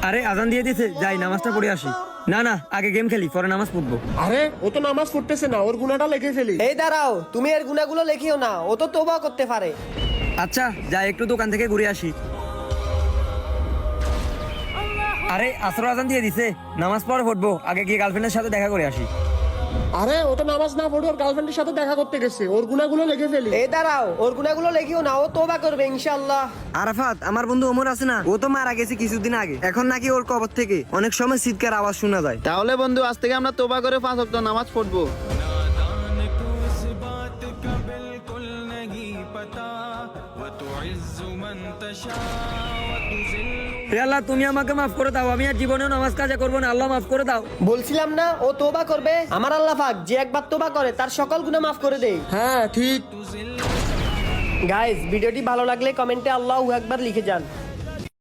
আরে আজান দিয়ে দিছে, যাই নামাজটা পড়ে আসি। না না, আগে গেম খেলি, পরে নামাজ পড়বো। আরে ও তো নামাজ পড়তেছে না, ওর গুনাহটা লিখে ফেলি। এই দাঁড়াও, তুমি এর গুনাহগুলো লিখিও না, ও তো তওবা করতে পারে। আচ্ছা যাই, একটু দোকান থেকে ঘুরে আসি। আরে আসর আজান দিয়ে দিছে, নামাজ পড়ে পড়বো, আগে গিয়ে গার্লফ্রেন্ডের সাথে দেখা করে আসি। আরে ও তো নামাজ না পড়ে ওর গার্লফ্রেন্ডের সাথে দেখা করতে গেছে, ওর গুনাহগুলো লিখে ফেলি। এই দাঁড়াও, ওর গুনাহগুলো লিখিও না, ও তওবা করবে ইনশাআল্লাহ। আরাফাত, আমার বন্ধু ওমর আছে না, ও তো মারা গেছে কিছুদিন আগে, এখন নাকি ওর কবর থেকে অনেক সময় চিৎকার আওয়াজ শোনা যায়। তাহলে বন্ধু আজ থেকে আমরা তোবা করে 5 ওয়াক্ত নামাজ পড়বো। হে আল্লাহ, তুমি আমাকে মাফ করে দাও, আমি আর জীবনেও নামাজ কাজা করবো না, আল্লাহ মাফ করে দাও। বলছিলাম না ও তওবা করবে? আমার আল্লাহ পাক যে একবার তওবা করে তার সকল গুনাহ মাফ করে দেয়। হ্যাঁ ঠিক। গাইস, ভিডিওটি ভালো লাগলে কমেন্টে আল্লাহু আকবার লিখে যান।